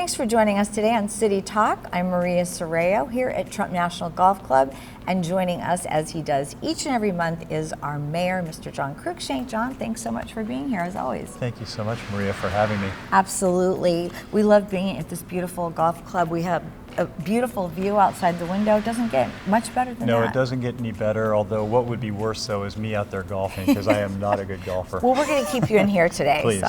Thanks for joining us today on City Talk. I'm Maria Serrao here at Trump National Golf Club, and joining us as he does each and every month is our mayor, Mr. John Cruikshank. John, thanks so much for being here as always. Thank you so much, Maria, for having me. Absolutely. We love being at this beautiful golf club. We have a beautiful view outside the window. It doesn't get much better than that. No, it doesn't get any better, although what would be worse, though, is me out there golfing, because I am not a good golfer. Well, we're going to keep you in here today. Please.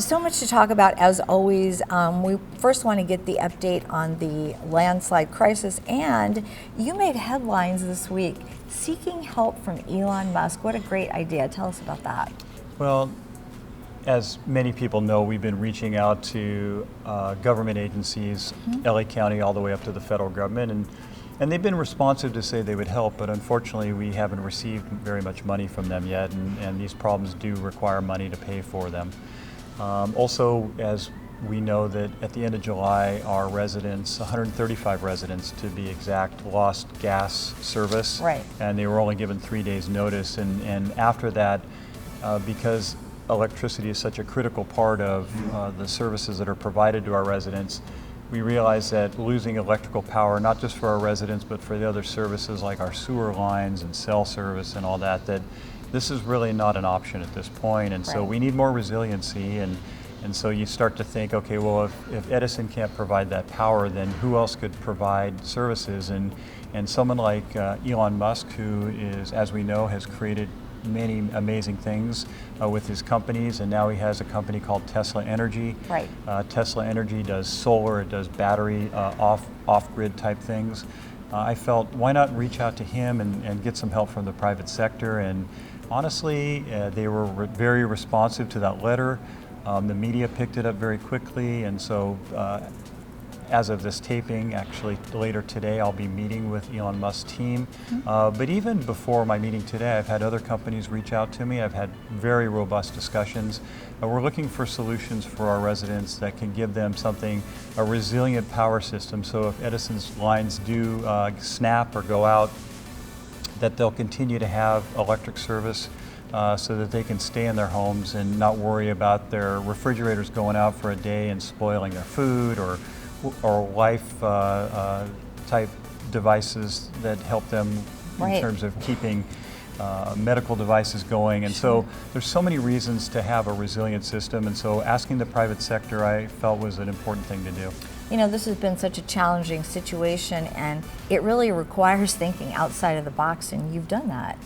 So much to talk about, as always. We first want to get the update on the landslide crisis, and you made headlines this week seeking help from Elon Musk. What a great idea. Tell us about that. Well, as many people know, we've been reaching out to government agencies, LA County all the way up to the federal government, and they've been responsive to say they would help, but unfortunately we haven't received very much money from them yet, and these problems do require money to pay for them. Also, as we know that at the end of July, our residents, 135 residents to be exact, lost gas service. Right. And they were only given 3 days notice, and after that, because electricity is such a critical part of the services that are provided to our residents, we realize that losing electrical power, not just for our residents, but for the other services like our sewer lines and cell service and all that, that this is really not an option at this point. And so we need more resiliency, and so you start to think, okay, well, if Edison can't provide that power, then who else could provide services? And someone like Elon Musk, who is, as we know, has created many amazing things with his companies, and now he has a company called Tesla Energy. Right. Tesla Energy does solar, it does battery, off-grid type things. I felt, why not reach out to him and get some help from the private sector? And honestly, they were very responsive to that letter. The media picked it up very quickly, and so as of this taping, actually later today, I'll be meeting with Elon Musk's team. But even before my meeting today, I've had other companies reach out to me. I've had very robust discussions. We're looking for solutions for our residents that can give them something, a resilient power system, so if Edison's lines do snap or go out, that they'll continue to have electric service so that they can stay in their homes and not worry about their refrigerators going out for a day and spoiling their food, or life type devices that help them in terms of keeping medical devices going. And so there's so many reasons to have a resilient system, and so asking the private sector, I felt, was an important thing to do. You know, this has been such a challenging situation, and it really requires thinking outside of the box, and you've done that.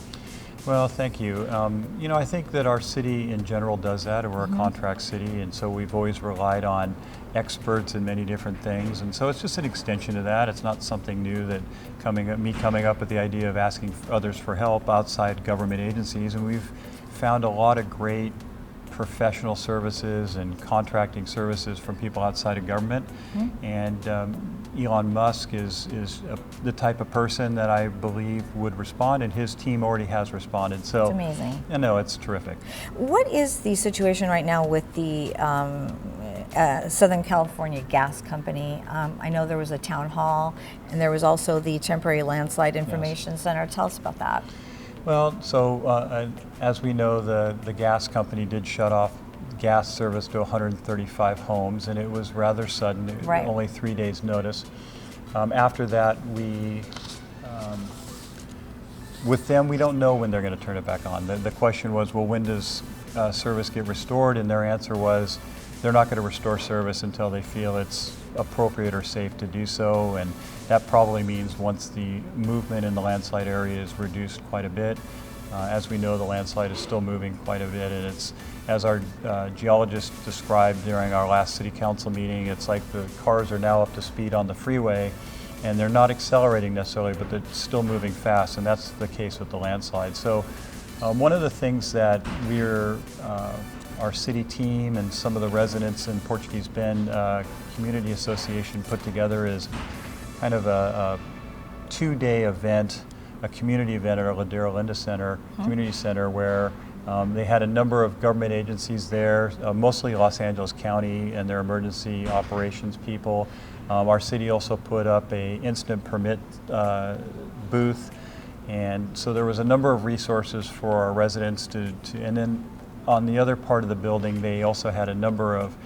Well, thank you. You know, I think that our city in general does that, and we're a contract city, and so we've always relied on experts in many different things, and so it's just an extension of that. It's not something new that me coming up with the idea of asking others for help outside government agencies, and we've found a lot of great professional services and contracting services from people outside of government. And Elon Musk is the type of person that I believe would respond, and his team already has responded. So it's amazing. I know, it's terrific. What is the situation right now with the Southern California Gas Company? I know there was a town hall, and there was also the temporary landslide information center. Tell us about that. Well, so as we know, the gas company did shut off gas service to 135 homes, and it was rather sudden, only 3 days notice. After that, with them, we don't know when they're going to turn it back on. The question was, well, when does service get restored? And their answer was, they're not going to restore service until they feel it's appropriate or safe to do so, and that probably means once the movement in the landslide area is reduced quite a bit. As we know, the landslide is still moving quite a bit, and it's, as our geologist described during our last city council meeting, it's like the cars are now up to speed on the freeway, and they're not accelerating necessarily, but they're still moving fast, and that's the case with the landslide. So one of the things that our city team and some of the residents in Portuguese Bend Community Association put together is kind of a 2-day event, a community event at our Ladera Linda Center, Community Center, where they had a number of government agencies there, mostly Los Angeles County and their emergency operations people. Our city also put up a incident permit booth, and so there was a number of resources for our residents and then on the other part of the building, they also had a number of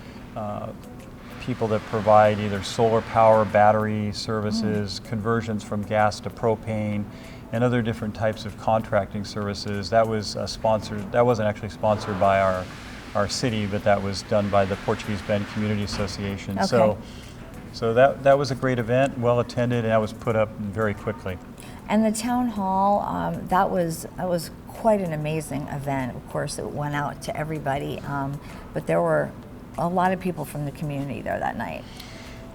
people that provide either solar power, battery services, conversions from gas to propane, and other different types of contracting services. That was sponsored. That wasn't actually sponsored by our city, but that was done by the Portuguese Bend Community Association. Okay. So that was a great event, well attended, and that was put up very quickly. And the town hall, that was quite an amazing event. Of course, it went out to everybody, but there were a lot of people from the community there that night.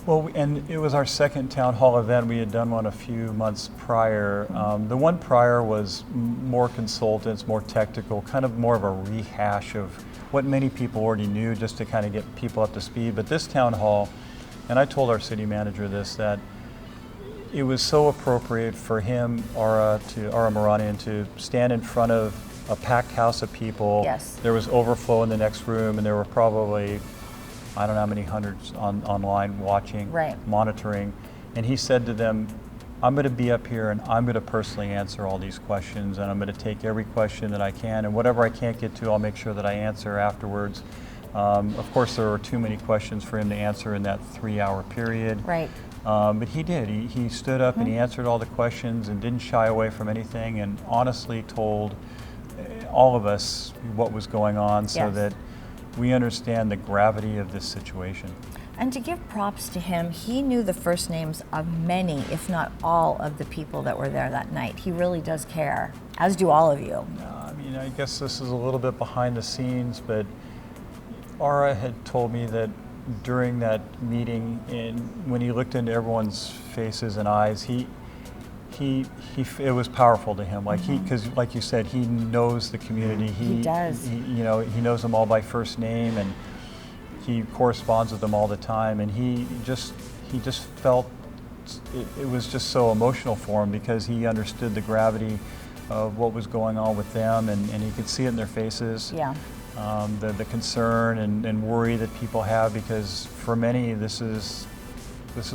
Well, and it was our second town hall event. We had done one a few months prior. The one prior was more consultants, more technical, kind of more of a rehash of what many people already knew, just to kind of get people up to speed. But this town hall, and I told our city manager this, that it was so appropriate for him, Aura Moranian, to stand in front of a packed house of people. Yes. There was overflow in the next room, and there were probably, I don't know how many hundreds online watching, right, monitoring. And he said to them, I'm going to be up here and I'm going to personally answer all these questions, and I'm going to take every question that I can, and whatever I can't get to, I'll make sure that I answer afterwards. Of course, there were too many questions for him to answer in that 3-hour period. Right. But he did. He stood up and he answered all the questions and didn't shy away from anything, and honestly told all of us what was going on, so yes, that we understand the gravity of this situation. And to give props to him, he knew the first names of many, if not all, of the people that were there that night. He really does care, as do all of you. I mean, I guess this is a little bit behind the scenes, but Aura had told me that during that meeting, and when he looked into everyone's faces and eyes, it was powerful to him. Like because like you said, he knows the community. He does. He knows them all by first name, and he corresponds with them all the time. And he just felt it was just so emotional for him, because he understood the gravity of what was going on with them, and he could see it in their faces. Yeah. The concern and worry that people have, because for many this is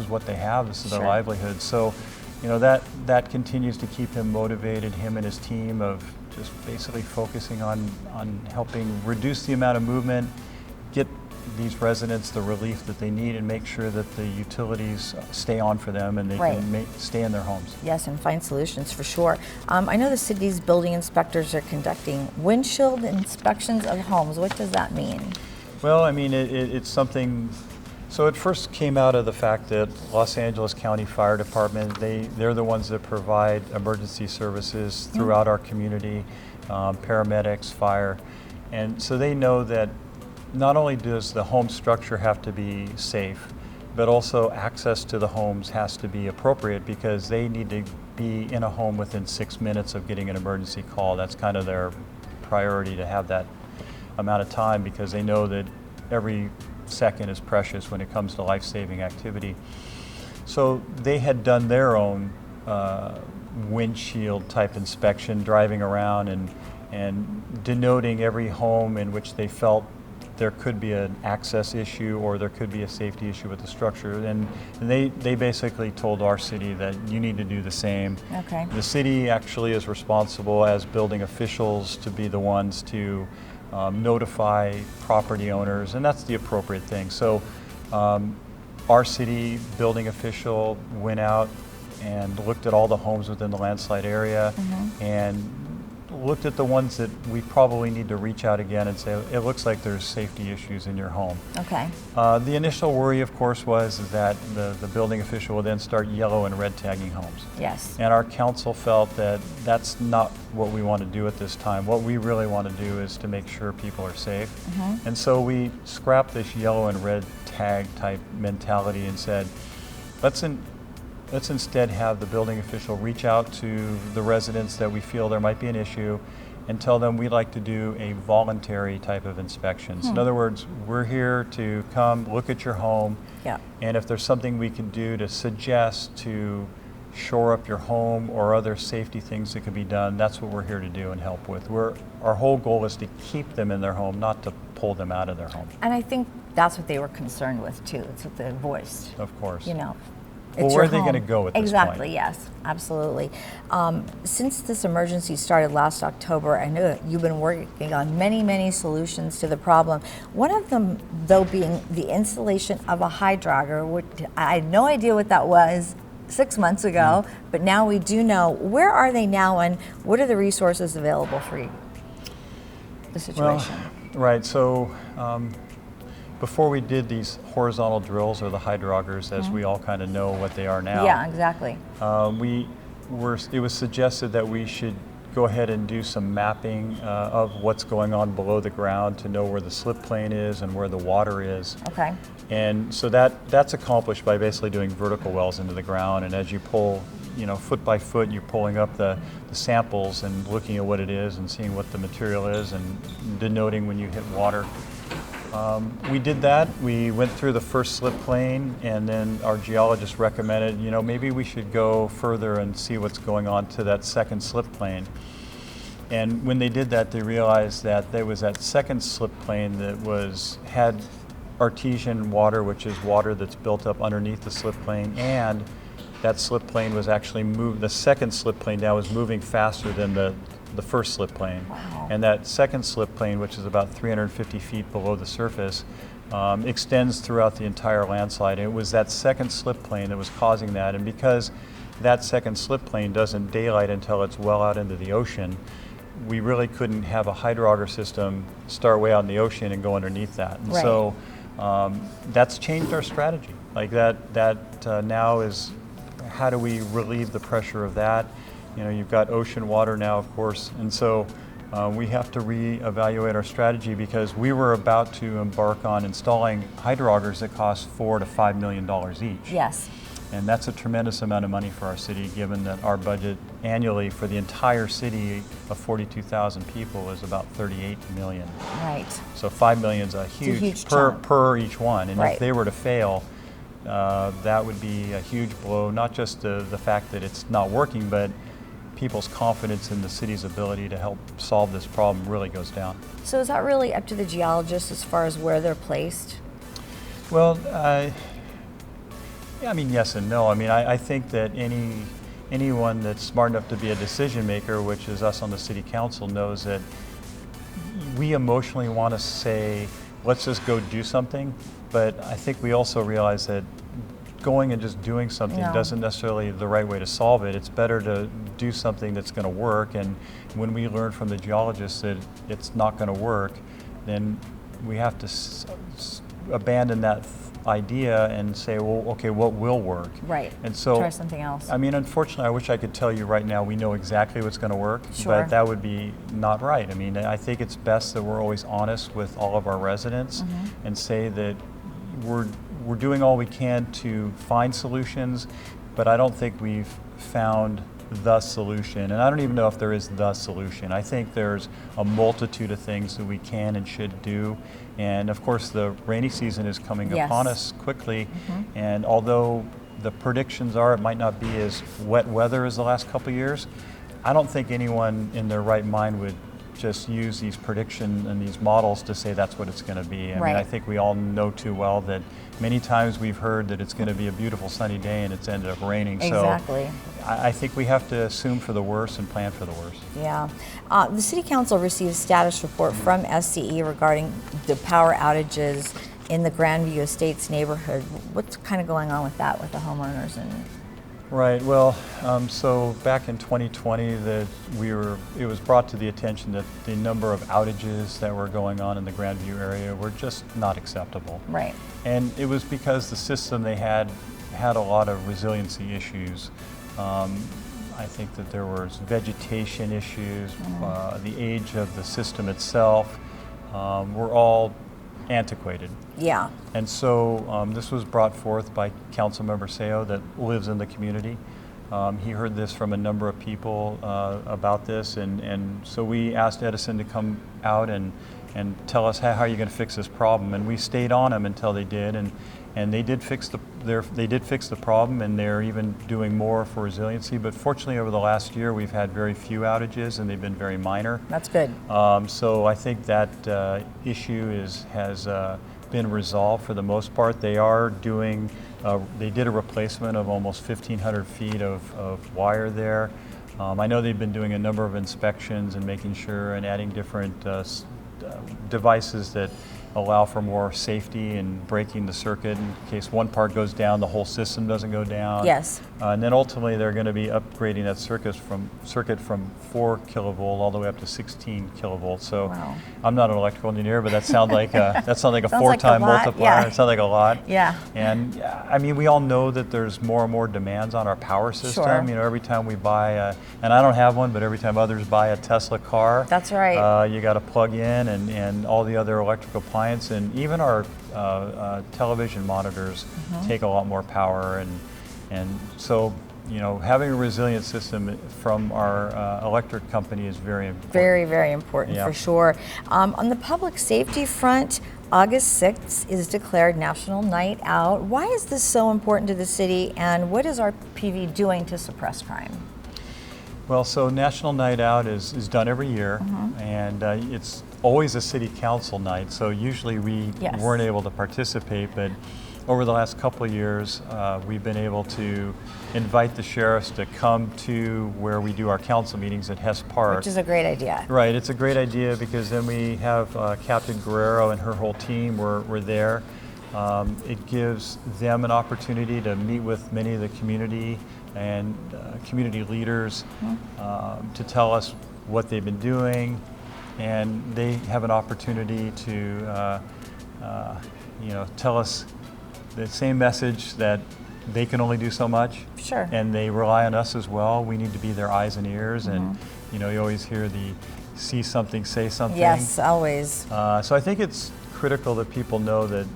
what they have. This is their livelihood. So, that continues to keep him motivated, him and his team, of just basically focusing on helping reduce the amount of movement, get these residents the relief that they need, and make sure that the utilities stay on for them and they can stay in their homes. Yes, and find solutions for sure. I know the city's building inspectors are conducting windshield inspections of homes. What does that mean? Well, I mean, it's something. So it first came out of the fact that Los Angeles County Fire Department, they're the ones that provide emergency services throughout our community, paramedics, fire, and so they know that not only does the home structure have to be safe, but also access to the homes has to be appropriate, because they need to be in a home within 6 minutes of getting an emergency call. That's kind of their priority, to have that amount of time, because they know that every second is precious when it comes to life-saving activity. So they had done their own windshield type inspection, driving around and denoting every home in which they felt there could be an access issue or there could be a safety issue with the structure. And they basically told our city that you need to do the same. Okay. The city actually is responsible as building officials to be the ones to notify property owners, and that's the appropriate thing. So our city building official went out and looked at all the homes within the landslide area and looked at the ones that we probably need to reach out again and say, it looks like there's safety issues in your home. Okay. The initial worry, of course, was that the building official would then start yellow and red tagging homes. Yes. And our council felt that that's not what we want to do at this time. What we really want to do is to make sure people are safe. And so we scrapped this yellow and red tag type mentality and said, let's instead have the building official reach out to the residents that we feel there might be an issue and tell them we'd like to do a voluntary type of inspections. In other words, we're here to come look at your home, and if there's something we can do to suggest to shore up your home or other safety things that could be done, that's what we're here to do and help with. Our whole goal is to keep them in their home, not to pull them out of their home. And I think that's what they were concerned with too. It's what they voiced. Of course. Well, It's where your are they going to home. go at this Exactly, point? yes, absolutely. Since this emergency started last October, I know you've been working on many, many solutions to the problem. One of them, though, being the installation of a hydrogger, which I had no idea what that was 6 months ago, but now we do know. Where are they now, and what are the resources available for you? The situation. Well, right. So before we did these horizontal drills, or the hydroggers, as we all kind of know what they are now. Yeah, exactly. It was suggested that we should go ahead and do some mapping of what's going on below the ground to know where the slip plane is and where the water is. Okay. And so that's accomplished by basically doing vertical wells into the ground. And as you pull, foot by foot, you're pulling up the samples and looking at what it is and seeing what the material is and denoting when you hit water. We did that. We went through the first slip plane, and then our geologist recommended, maybe we should go further and see what's going on to that second slip plane. And when they did that, they realized that there was that second slip plane that had artesian water, which is water that's built up underneath the slip plane, and that slip plane was actually the second slip plane down was moving faster than the first slip plane. Wow. And that second slip plane, which is about 350 feet below the surface, extends throughout the entire landslide. And it was that second slip plane that was causing that. And because that second slip plane doesn't daylight until it's well out into the ocean, we really couldn't have a hydrogger system start way out in the ocean and go underneath that. And right. So that's changed our strategy. Like that now is, how do we relieve the pressure of that? You've got ocean water now, of course, and so we have to reevaluate our strategy, because we were about to embark on installing hydroggers that cost $4 to $5 million each. Yes. And that's a tremendous amount of money for our city, given that our budget annually for the entire city of 42,000 people is about $38 million. Right. So $5 million is a huge chunk. per each one, and right. if they were to fail, that would be a huge blow, not just the fact that it's not working, but people's confidence in the city's ability to help solve this problem really goes down. So is that really up to the geologists as far as where they're placed? Well, yes and no. I think that anyone that's smart enough to be a decision maker, which is us on the city council, knows that we emotionally want to say, let's just go do something. But I think we also realize that going and just doing something doesn't necessarily the right way to solve it. It's better to do something that's going to work, and when we learn from the geologists that it's not going to work, then we have to abandon that idea and say, well, okay, what will work? Right. And so try something else. Unfortunately, I wish I could tell you right now we know exactly what's going to work, Sure. but that would be not right. I think it's best that we're always honest with all of our residents and say that we're doing all we can to find solutions, but I don't think we've found the solution. And I don't even know if there is the solution. I think there's a multitude of things that we can and should do. And of course, the rainy season is coming Yes. upon us quickly. And although the predictions are it might not be as wet weather as the last couple of years, I don't think anyone in their right mind would just use these prediction and these models to say that's what it's going to be. Right. I think we all know too well that many times we've heard that it's going to be a beautiful sunny day and it's ended up raining. Exactly. So I think we have to assume for the worst and plan for the worst. Yeah. The City Council received a status report from SCE regarding the power outages in the Grandview Estates neighborhood. What's kind of going on with that with the homeowners? And Right. Well, so back in 2020, it was brought to the attention that the number of outages that were going on in the Grandview area were just not acceptable. Right. And it was because the system they had a lot of resiliency issues. I think that there was vegetation issues, the age of the system itself were all antiquated. Yeah. And so this was brought forth by Councilmember Serrao that lives in the community. He heard this from a number of people about this, and so we asked Edison to come out and tell us how are you going to fix this problem, and we stayed on them until they did, and they did fix the problem, and they're even doing more for resiliency. But fortunately, over the last year, we've had very few outages, and they've been very minor. That's good. So I think that issue has been resolved for the most part. They are doing They did a replacement of almost 1,500 feet of wire there. I know they've been doing a number of inspections and making sure and adding different devices that allow for more safety and breaking the circuit in case one part goes down, the whole system doesn't go down. Yes. And then ultimately they're going to be upgrading that circuit from 4 kilovolt all the way up to 16 kilovolts. So wow. I'm not an electrical engineer, but that sounds like a Sounds like a 4-time lot, multiplier. yeah. It sounds like a lot. Yeah. And I mean, we all know that there's more and more demands on our power system. Sure. You know, every time we buy and I don't have one, but every time others buy a Tesla car, that's right. You got to plug in and all the other electrical appliances, and even our television monitors take a lot more power, and so, you know, having a resilient system from our electric company is very important. Very, very important, Yeah. for sure. On the public safety front, August 6th is declared National Night Out. Why is this so important to the city, and what is RPV doing to suppress crime? Well, so National Night Out is done every year, and it's always a city council night, so usually we Yes. weren't able to participate, but over the last couple of years, we've been able to invite the sheriffs to come to where we do our council meetings at Hess Park. Which is a great idea. Right, it's a great idea because then we have Captain Guerrero and her whole team were there. It gives them an opportunity to meet with many of the community and community leaders to tell us what they've been doing, and they have an opportunity to you know, tell us the same message that they can only do so much. Sure. And they rely on us as well. We need to be their eyes and ears, and you know, you always hear the see something, say something. Yes, always. So I think it's critical that people know that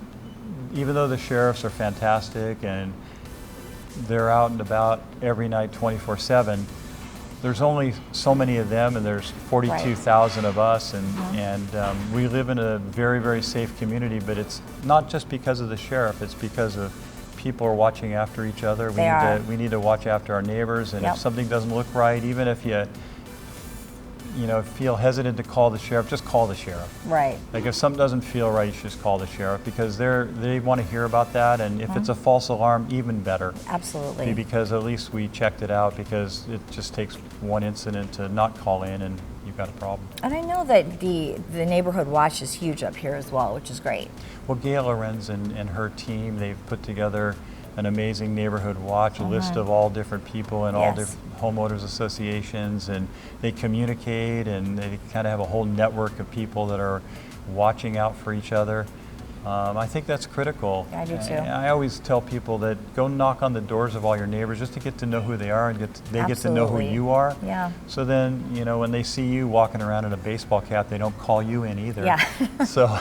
even though the sheriffs are fantastic and they're out and about every night 24/7, there's only so many of them, and there's 42,000 of us, and we live in a very, very safe community, but it's not just because of the sheriff, it's because of people are watching after each other. We need to watch after our neighbors, and Yep. if something doesn't look right, even if you know, feel hesitant to call the sheriff, just call the sheriff. Right. Like if something doesn't feel right, you should just call the sheriff, because they want to hear about that, and if it's a false alarm, even better. Absolutely. Because at least we checked it out, because it just takes one incident to not call in and you've got a problem. And I know that the neighborhood watch is huge up here as well, which is great. Well, Gail Lorenz and her team, they've put together an amazing neighborhood watch, a list of all different people and all Yes. different homeowners associations, and they communicate, and they kind of have a whole network of people that are watching out for each other. I think that's critical. I do too. I always tell people that go knock on the doors of all your neighbors just to get to know who they are, and they get to know who Absolutely. you are. Yeah. So then, you know, when they see you walking around in a baseball cap, they don't call you in either. Yeah. So.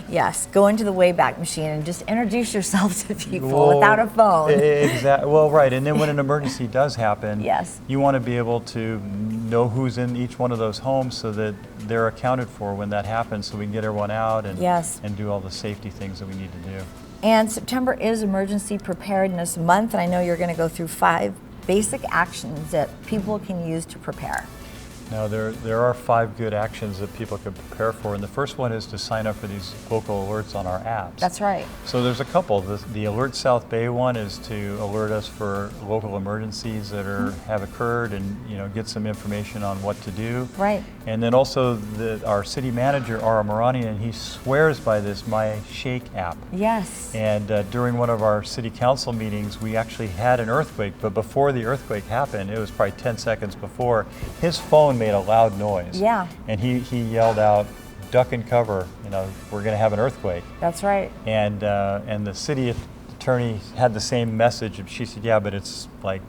Yes, go into the Wayback Machine and just introduce yourself to people without a phone. Exactly. Well, right. And then when an emergency does happen, Yes. you want to be able to know who's in each one of those homes so that they're accounted for when that happens, so we can get everyone out and, Yes. and do all the safety things that we need to do. And September is Emergency Preparedness Month, and I know you're going to go through 5 basic actions that people can use to prepare. Now, there are 5 good actions that people can prepare for, and the first one is to sign up for these local alerts on our apps. That's right. So there's a couple. The Alert South Bay one is to alert us for local emergencies that have occurred, and get some information on what to do. Right. And then also our city manager, Ara Maranian, he swears by this My Shake app. Yes. And during one of our city council meetings, we actually had an earthquake, but before the earthquake happened, it was probably 10 seconds before, his phone made a loud noise. Yeah. And he yelled out, "Duck and cover, we're gonna have an earthquake." That's right. And the city attorney had the same message. She said, "Yeah, but it's like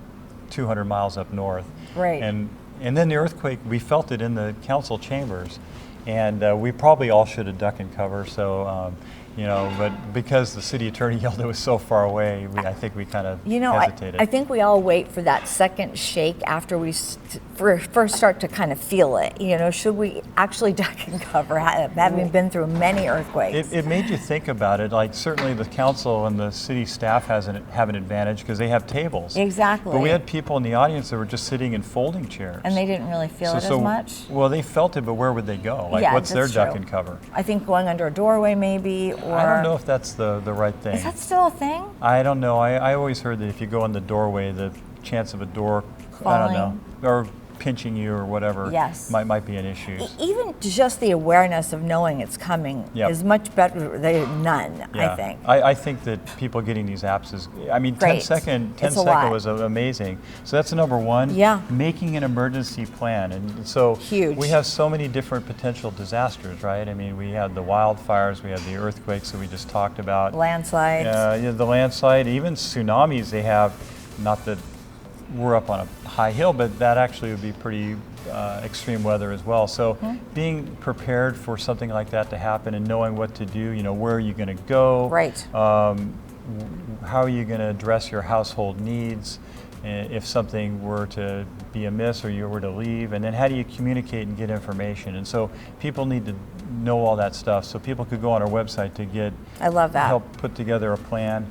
200 miles up north." Right. And then the earthquake, we felt it in the council chambers, and we probably all should have duck and cover. So, but because the city attorney yelled it was so far away, I think we kind of hesitated. I think we all wait for that second shake after we first start to kind of feel it. Should we actually duck and cover, having been through many earthquakes? It made you think about it. Like, certainly the council and the city staff have an advantage because they have tables. Exactly. But we had people in the audience that were just sitting in folding chairs. And they didn't really feel it as much? Well, they felt it, but where would they go? Like, Yeah, what's their that's duck true. and cover? I think going under a doorway maybe, or? I don't know if that's the right thing. Is that still a thing? I don't know. I always heard that if you go in the doorway, the chance of a door, Falling. I don't know, or pinching you or whatever, Yes. might be an issue. Even just the awareness of knowing it's coming Yep. is much better than none, Yeah. I think. I think that people getting these apps is, I mean, Great. 10 It's a lot. second was amazing. So that's number one. Yeah. Making an emergency plan. And so Huge. we have so many different potential disasters, right? I mean, we had the wildfires, we had the earthquakes that we just talked about. Landslides. Yeah, the landslide, even tsunamis they have, not that we're up on a high hill, but that actually would be pretty extreme weather as well. So being prepared for something like that to happen and knowing what to do, where are you going to go? Right. How are you going to address your household needs if something were to be amiss or you were to leave? And then how do you communicate and get information? And so people need to know all that stuff. So people could go on our website to get I love that. help put together a plan.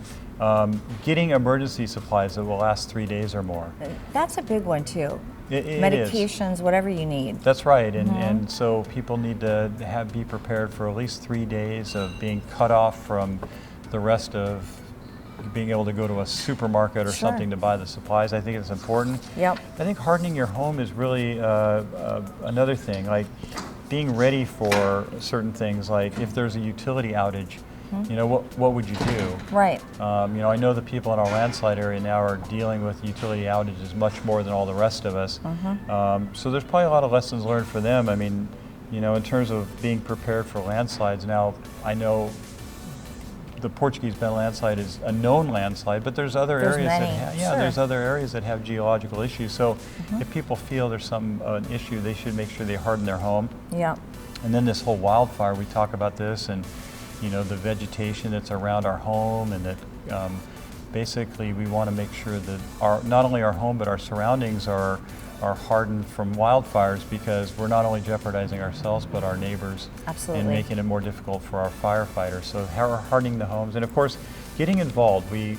Getting emergency supplies that will last 3 days or more. That's a big one too. It is. Medications, whatever you need. That's right, and so people need to be prepared for at least 3 days of being cut off from the rest of being able to go to a supermarket or Sure. something to buy the supplies. I think it's important. Yep. I think hardening your home is really another thing, like being ready for certain things, like if there's a utility outage, what would you do? Right. I know the people in our landslide area now are dealing with utility outages much more than all the rest of us. So there's probably a lot of lessons learned for them. I mean, in terms of being prepared for landslides, now I know the Portuguese Bend landslide is a known landslide, but there's other There's areas many, that sure. there's other areas that have geological issues. So if people feel there's an issue, they should make sure they harden their home. Yeah. And then this whole wildfire, we talk about this, and the vegetation that's around our home, and that basically we want to make sure that not only our home but our surroundings are hardened from wildfires, because we're not only jeopardizing ourselves but our neighbors. Absolutely. And making it more difficult for our firefighters. So hardening the homes, and of course getting involved. We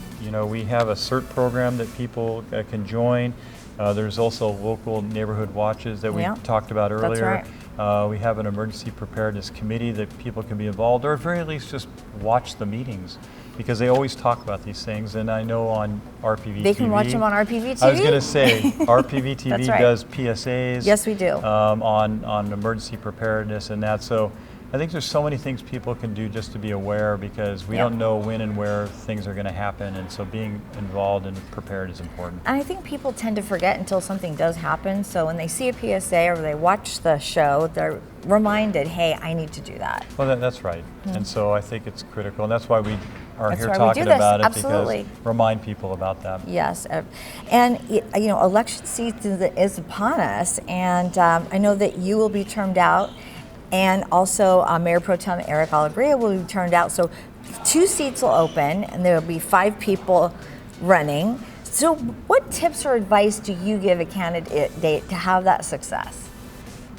have a CERT program that people can join. There's also local neighborhood watches that we Yeah. talked about earlier. That's right. We have an emergency preparedness committee that people can be involved, or at very least just watch the meetings, because they always talk about these things. And I know on RPV TV. They can watch them on RPV TV? I was going to say, RPV TV That's right. does PSAs. Yes, we do. On emergency preparedness and that. So I think there's so many things people can do just to be aware, because we Yeah. don't know when and where things are going to happen. And so being involved and prepared is important. And I think people tend to forget until something does happen. So when they see a PSA or they watch the show, they're reminded, hey, I need to do that. Well, that's right. And so I think it's critical. And that's why we are That's here why we talking do this. about it, Absolutely. because remind people about that. Yes, and election season is upon us, and I know that you will be termed out, and also Mayor Pro Tem Eric Alegria will be termed out. So 2 seats will open, and there will be 5 people running. So what tips or advice do you give a candidate to have that success?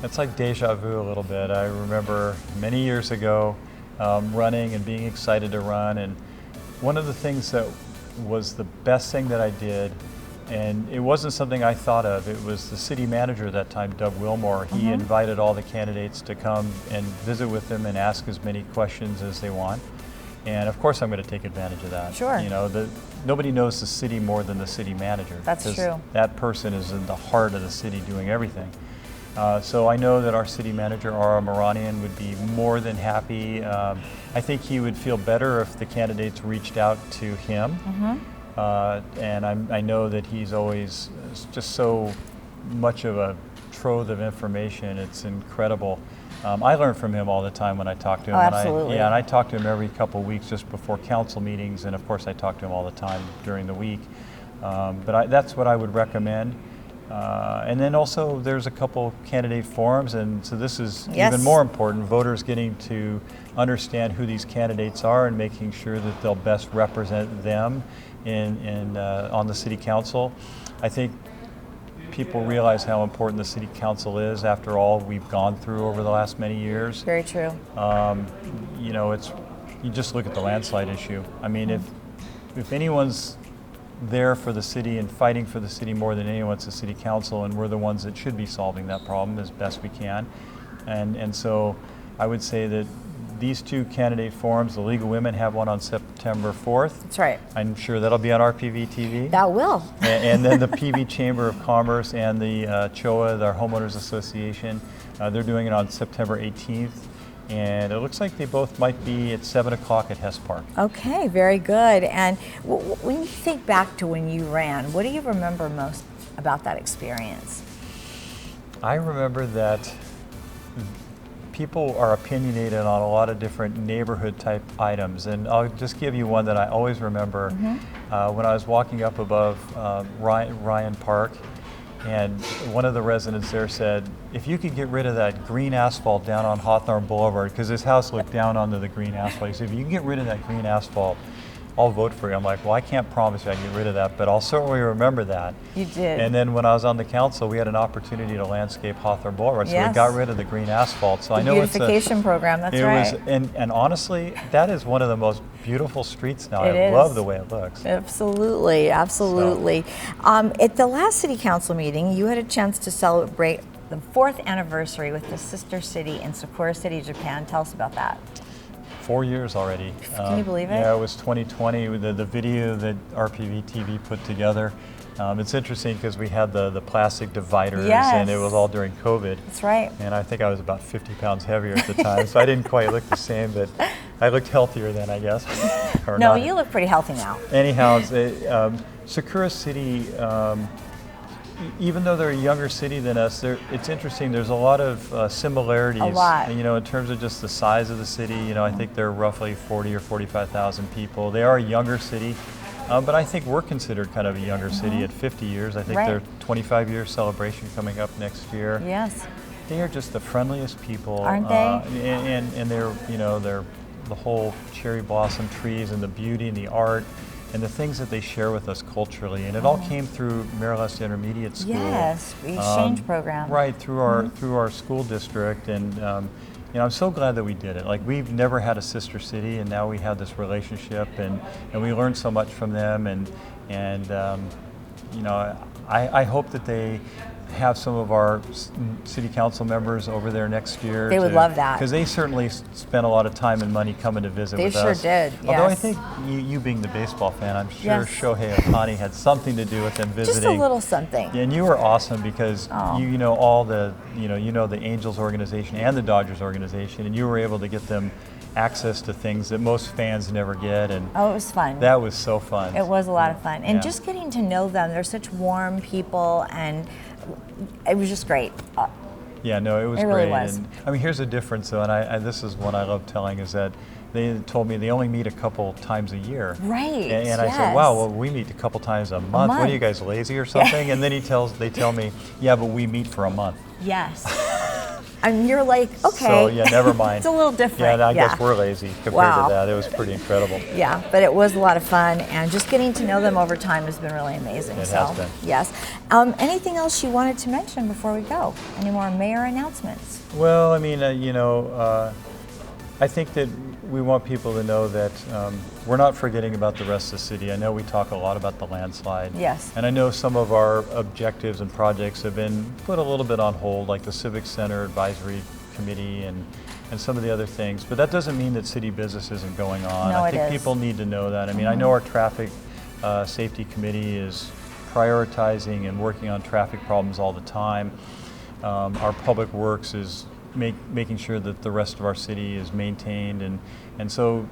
It's like deja vu a little bit. I remember many years ago running and being excited to run, and one of the things that was the best thing that I did, and it wasn't something I thought of, it was the city manager at that time, Doug Wilmore. He invited all the candidates to come and visit with him and ask as many questions as they want. And of course I'm going to take advantage of that. Sure. Nobody knows the city more than the city manager. That's 'cause true. That person is in the heart of the city doing everything. So I know that our city manager, Ara Maranian, would be more than happy. I think he would feel better if the candidates reached out to him. And I know that he's always just so much of a trove of information. It's incredible. I learn from him all the time when I talk to him. Oh, absolutely. And I talk to him every couple of weeks just before council meetings, and of course I talk to him all the time during the week. But that's what I would recommend. And then also there's a couple candidate forums, and so this is Yes. even more important, voters getting to understand who these candidates are and making sure that they'll best represent them on the city council. I think people realize how important the city council is after all we've gone through over the last many years. Very true. You just look at the landslide issue. I mean, if anyone's there for the city and fighting for the city more than anyone, it's the city council, and we're the ones that should be solving that problem as best we can. And so I would say that these two candidate forums, the League of Women have one on September 4th. That's right. I'm sure that'll be on RPV TV. That will. And then the PV Chamber of Commerce and the CHOA, our Homeowners Association, they're doing it on September 18th. And it looks like they both might be at 7 o'clock at Hess Park. Okay, very good. And when you think back to when you ran, what do you remember most about that experience? I remember that people are opinionated on a lot of different neighborhood type items, and I'll just give you one that I always remember. When I was walking up above Ryan Park, and one of the residents there said, if you could get rid of that green asphalt down on Hawthorne Boulevard, because his house looked down onto the green asphalt, he said, if you can get rid of that green asphalt, I'll vote for you. I'm like, well, I can't promise you I can get rid of that, but I'll certainly remember that. You did. And then when I was on the council, we had an opportunity to landscape Hawthorne Boulevard, so Yes. we got rid of the green asphalt. So I know it's a beautification program, that's right. And honestly, that is one of the most beautiful streets now. It I is. love the way it looks. Absolutely, absolutely. At the last city council meeting, you had a chance to celebrate the 4th anniversary with the sister city in Sakura City, Japan. Tell us about that. 4 years already. Can you believe it? Yeah, it was 2020, the video that RPV TV put together. It's interesting because we had the plastic dividers, Yes. and it was all during COVID. That's right. And I think I was about 50 pounds heavier at the time, so I didn't quite look the same, but I looked healthier then, I guess. Or No, not. you look pretty healthy now. Anyhow, Sakura City, even though they're a younger city than us, it's interesting. There's a lot of similarities. A lot. You know, in terms of just the size of the city. You know, I think they're roughly 40 or 45,000 people. They are a younger city, but I think we're considered kind of a younger city at 50 years. I think Right. their 25-year celebration coming up next year. Yes. They are just the friendliest people, Aren't they? And they're, you know, they're the whole cherry blossom trees and the beauty and the art and the things that they share with us culturally, and it all came through Maryland Intermediate School. Yes, the exchange program. Right, through our school district, and you know, I'm so glad that we did it. Like, we've never had a sister city, and now we have this relationship, and we learned so much from them, and you know, I hope that they have some of our city council members over there next year. They would love that. Because they certainly spent a lot of time and money coming to visit They with sure us. did, Although I yes. think you being the baseball fan, I'm sure Yes. Shohei Ohtani had something to do with them visiting. Just a little something. Yeah, and you were awesome because Oh. you know all the you know the Angels organization and the Dodgers organization, and you were able to get them access to things that most fans never get, and Oh, it was fun. that was so fun. It was a lot of fun. And Yeah. just getting to know them, they're such warm people, and it was just great. Yeah, no, it was It great. really was. And I mean, here's the difference, though, and I this is what I love telling, is that they told me they only meet a couple times a year. Right, And I said, yes. wow, well, we meet a couple times a month. What are you month. guys, lazy or something? And then they tell me, yeah, but we meet for a month. Yes. And you're like, okay. So yeah, never mind. It's a little Yeah, different. and I guess we're lazy compared Wow. to that. It was pretty incredible. Yeah, but it was a lot of fun, and just getting to know them over time has been really amazing. It so, has been. Yes. Anything else you wanted to mention before we go? Any more mayor announcements? Well, I mean, you know, I think that we want people to know that we're not forgetting about the rest of the city. I know we talk a lot about the landslide. Yes. And I know some of our objectives and projects have been put a little bit on hold, like the Civic Center Advisory Committee and some of the other things. But that doesn't mean that city business isn't going on. No, I it think is. people need to know that. I mean, I know our traffic safety committee is prioritizing and working on traffic problems all the time. Our public works is making sure that the rest of our city is maintained, and so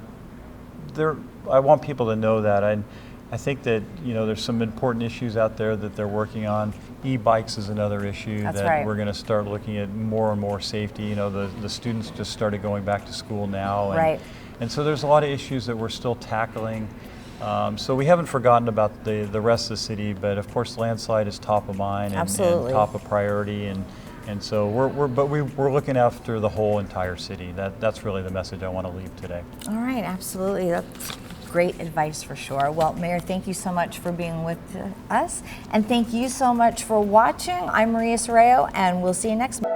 I want people to know that. I think that, you know, there's some important issues out there that they're working on. E-bikes is another issue That's that right. we're going to start looking at more and more safety. You know, the students just started going back to school now, and, Right. and so there's a lot of issues that we're still tackling. So we haven't forgotten about the rest of the city, but of course landslide is top of mind and Absolutely. top of priority, and so we're looking after the whole entire city. That's really the message I want to leave today. All right, absolutely. That's great advice for sure. Well, Mayor, thank you so much for being with us, and thank you so much for watching. I'm Maria Serrao, and we'll see you next month.